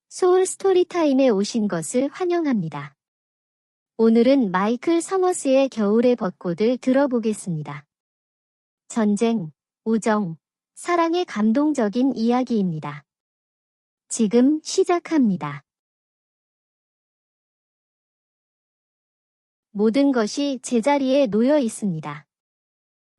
소울 스토리타임에 오신 것을 환영합니다. 오늘은 마이클 서머스의 겨울의 벚꽃을 들어보겠습니다. 전쟁, 우정, 사랑의 감동적인 이야기입니다. 지금 시작합니다. 모든 것이 제자리에 놓여 있습니다.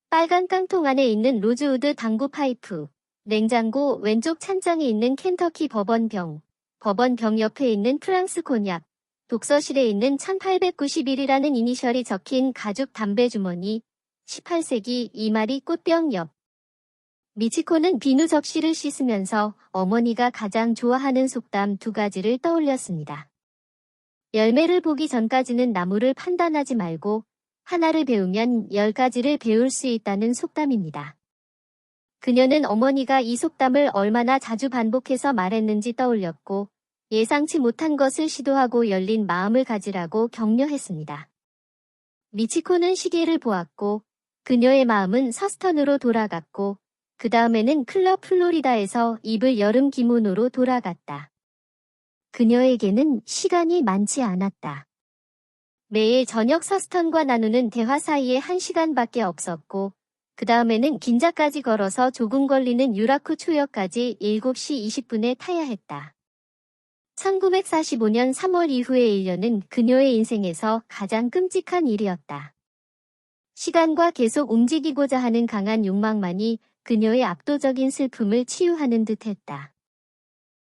빨간 깡통 안에 있는 로즈우드 당구 파이프, 냉장고 왼쪽 찬장에 있는 켄터키 버번병, 버번병 옆에 있는 프랑스 곤약, 독서실에 있는 1891이라는 이니셜이 적힌 가죽 담배 주머니, 18세기 이마리 꽃병 옆. 미치코는 비누 접시를 씻으면서 어머니가 가장 좋아하는 속담 두 가지를 떠올렸습니다. 열매를 보기 전까지는 나무를 판단하지 말고 하나를 배우면 10가지를 배울 수 있다는 속담입니다. 그녀는 어머니가 이 속담을 얼마나 자주 반복해서 말했는지 떠올렸고 예상치 못한 것을 시도하고 열린 마음을 가지라고 격려했습니다. 미치코는 시계를 보았고 그녀의 마음은 서스턴으로 돌아갔고 그 다음에는 클럽 플로리다에서 입을 여름 기모노로 돌아갔다. 그녀에게는 시간이 많지 않았다. 매일 저녁 서스턴과 나누는 대화 사이에 1시간밖에 없었고 그 다음에는 긴자까지 걸어서 조금 걸리는 유라쿠 초역까지 7시 20분에 타야 했다. 1945년 3월 이후의 1년은 그녀의 인생에서 가장 끔찍한 일이었다. 시간과 계속 움직이고자 하는 강한 욕망만이 그녀의 압도적인 슬픔을 치유하는 듯 했다.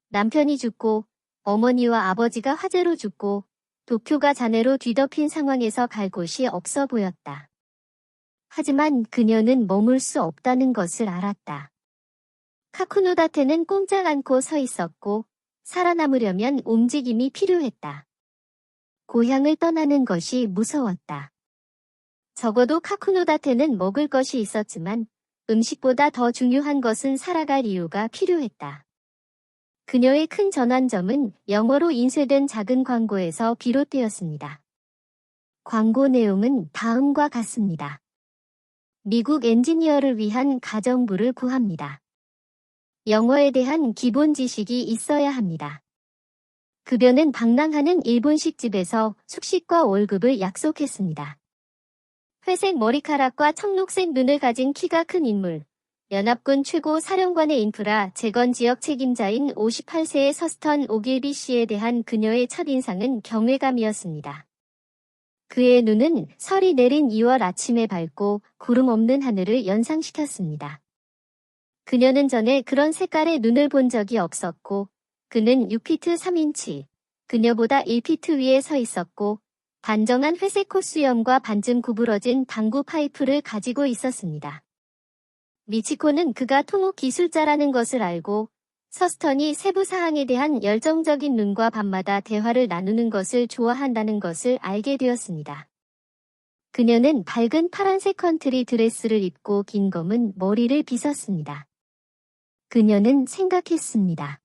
남편이 죽고 어머니와 아버지가 화재로 죽고 도쿄가 잔해로 뒤덮인 상황에서 갈 곳이 없어 보였다. 하지만 그녀는 머물 수 없다는 것을 알았다. 카쿠노다테는 꼼짝 않고 서 있었고 살아남으려면 움직임이 필요했다. 고향을 떠나는 것이 무서웠다. 적어도 카쿠노다테는 먹을 것이 있었지만 음식보다 더 중요한 것은 살아갈 이유가 필요했다. 그녀의 큰 전환점은 영어로 인쇄된 작은 광고에서 비롯되었습니다. 광고 내용은 다음과 같습니다. 미국 엔지니어를 위한 가정부를 구합니다. 영어에 대한 기본 지식이 있어야 합니다. 급여는 방랑하는 일본식 집에서 숙식과 월급을 약속했습니다. 회색 머리카락과 청록색 눈을 가진 키가 큰 인물, 연합군 최고 사령관의 인프라 재건 지역 책임자인 58세의 서스턴 오길비 씨에 대한 그녀의 첫인상은 경외감이었습니다. 그의 눈은 설이 내린 2월 아침에 밝고 구름 없는 하늘을 연상시켰습니다. 그녀는 전에 그런 색깔의 눈을 본 적이 없었고 그는 6피트 3인치, 그녀보다 1피트 위에 서 있었고 단정한 회색 콧수염과 반쯤 구부러진 당구 파이프를 가지고 있었습니다. 미치코는 그가 통역 기술자라는 것을 알고 서스턴이 세부 사항에 대한 열정적인 눈과 밤마다 대화를 나누는 것을 좋아한다는 것을 알게 되었습니다. 그녀는 밝은 파란색 컨트리 드레스를 입고 긴 검은 머리를 빗었습니다. 그녀는 생각했습니다.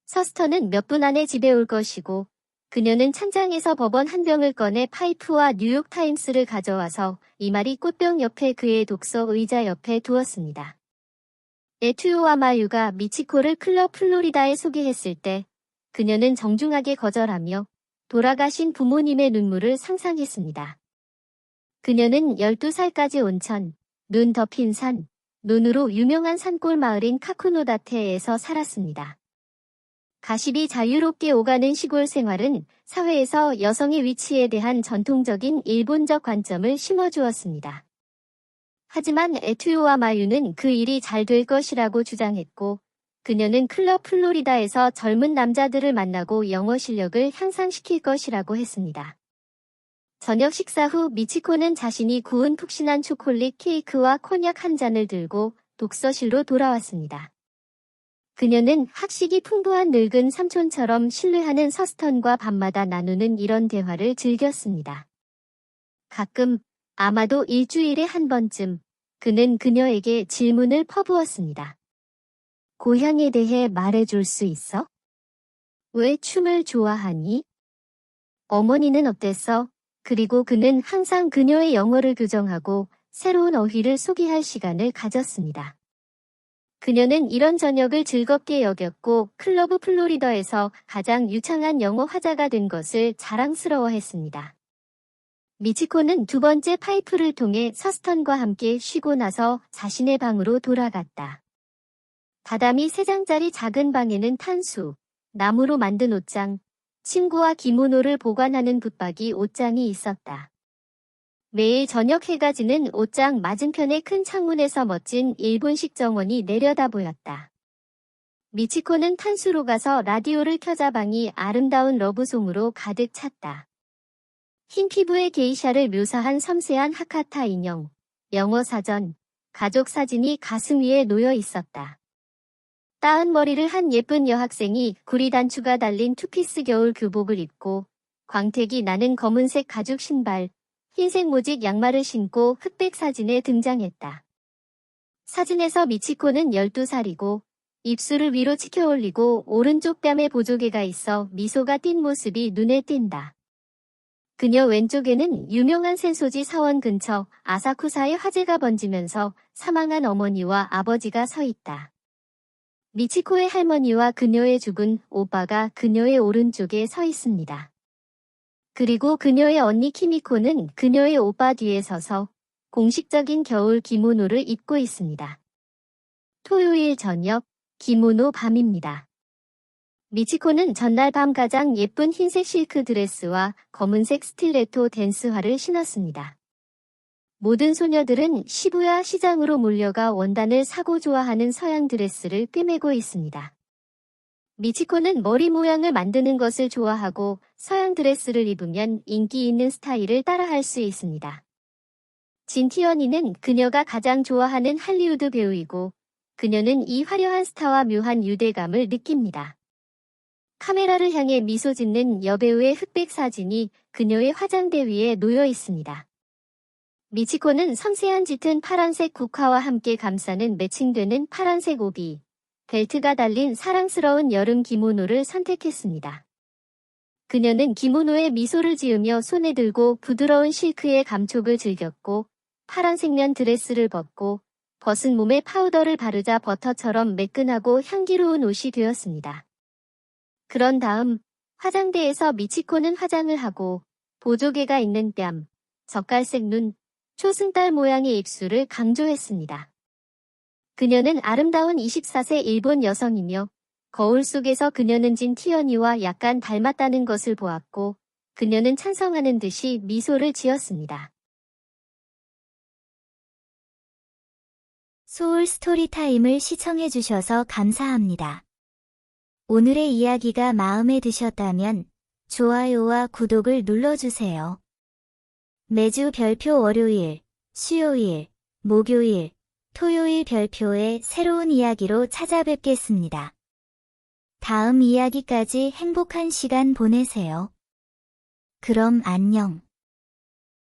서스턴은 몇 분 안에 집에 올 것이고 그녀는 찬장에서 버번 한 병을 꺼내 파이프와 뉴욕타임스를 가져와서 이마리 꽃병 옆에 그의 독서 의자 옆에 두었습니다. 에투요와 마유가 미치코를 클럽 플로리다에 소개했을 때 그녀는 정중하게 거절하며 돌아가신 부모님의 눈물을 상상했습니다. 그녀는 12살까지 온천, 눈 덮인 산, 눈으로 유명한 산골 마을인 카쿠노다테에서 살았습니다. 가십이 자유롭게 오가는 시골 생활은 사회에서 여성의 위치에 대한 전통적인 일본적 관점을 심어주었습니다. 하지만 에투요와 마유는 그 일이 잘 될 것이라고 주장했고 그녀는 클럽 플로리다에서 젊은 남자들을 만나고 영어 실력을 향상시킬 것이라고 했습니다. 저녁 식사 후 미치코는 자신이 구운 푹신한 초콜릿 케이크와 콘약 한 잔을 들고 독서실로 돌아왔습니다. 그녀는 학식이 풍부한 늙은 삼촌처럼 신뢰하는 서스턴과 밤마다 나누는 이런 대화를 즐겼습니다. 가끔, 아마도 일주일에 한 번쯤, 그는 그녀에게 질문을 퍼부었습니다. 고향에 대해 말해줄 수 있어? 왜 춤을 좋아하니? 어머니는 어땠어? 그리고 그는 항상 그녀의 영어를 교정하고 새로운 어휘를 소개할 시간을 가졌습니다. 그녀는 이런 저녁을 즐겁게 여겼고 클러브 플로리더에서 가장 유창한 영어 화자가 된 것을 자랑스러워했습니다. 미치코는 두 번째 파이프를 통해 서스턴과 함께 쉬고 나서 자신의 방으로 돌아갔다. 다다미 3장짜리 작은 방에는 탄수, 나무로 만든 옷장, 침구와 기모노를 보관하는 붙박이 옷장이 있었다. 매일 저녁 해가 지는 옷장 맞은편의 큰 창문에서 멋진 일본식 정원이 내려다 보였다. 미치코는 탄수로 가서 라디오를 켜자 방이 아름다운 러브송으로 가득 찼다. 흰 피부의 게이샤를 묘사한 섬세한 하카타 인형, 영어 사전, 가족 사진이 가슴 위에 놓여 있었다. 따은 머리를 한 예쁜 여학생이 구리 단추가 달린 투피스 겨울 교복을 입고 광택이 나는 검은색 가죽 신발, 흰색 모직 양말을 신고 흑백 사진에 등장했다. 사진에서 미치코는 12살이고 입술을 위로 치켜 올리고 오른쪽 뺨에 보조개가 있어 미소가 띈 모습이 눈에 띈다. 그녀 왼쪽에는 유명한 센소지 사원 근처 아사쿠사의 화재가 번지면서 사망한 어머니와 아버지가 서 있다. 미치코의 할머니와 그녀의 죽은 오빠가 그녀의 오른쪽에 서 있습니다. 그리고 그녀의 언니 키미코는 그녀의 오빠 뒤에 서서 공식적인 겨울 기모노를 입고 있습니다. 토요일 저녁, 기모노 밤입니다. 미치코는 전날 밤 가장 예쁜 흰색 실크 드레스와 검은색 스틸레토 댄스화를 신었습니다. 모든 소녀들은 시부야 시장으로 몰려가 원단을 사고 좋아하는 서양 드레스를 꿰매고 있습니다. 미치코는 머리 모양을 만드는 것을 좋아하고 서양 드레스를 입으면 인기 있는 스타일을 따라할 수 있습니다. 진티언니는 그녀가 가장 좋아하는 할리우드 배우이고 그녀는 이 화려한 스타와 묘한 유대감을 느낍니다. 카메라를 향해 미소 짓는 여배우의 흑백 사진이 그녀의 화장대 위에 놓여 있습니다. 미치코는 섬세한 짙은 파란색 국화와 함께 감싸는 매칭되는 파란색 오비, 벨트가 달린 사랑스러운 여름 기모노를 선택했습니다. 그녀는 기모노에 미소를 지으며 손에 들고 부드러운 실크의 감촉을 즐겼고 파란색 면 드레스를 벗고 벗은 몸에 파우더를 바르자 버터처럼 매끈하고 향기로운 옷이 되었습니다. 그런 다음 화장대에서 미치코는 화장을 하고 보조개가 있는 뺨, 젓갈색 눈, 초승달 모양의 입술을 강조했습니다. 그녀는 아름다운 24세 일본 여성이며 거울 속에서 그녀는 진티언니와 약간 닮았다는 것을 보았고 그녀는 찬성하는 듯이 미소를 지었습니다. 소울 스토리타임을 시청해주셔서 감사합니다. 오늘의 이야기가 마음에 드셨다면 좋아요와 구독을 눌러주세요. 매주 별표 월요일, 수요일, 목요일, 토요일 별표의 새로운 이야기로 찾아뵙겠습니다. 다음 이야기까지 행복한 시간 보내세요. 그럼 안녕.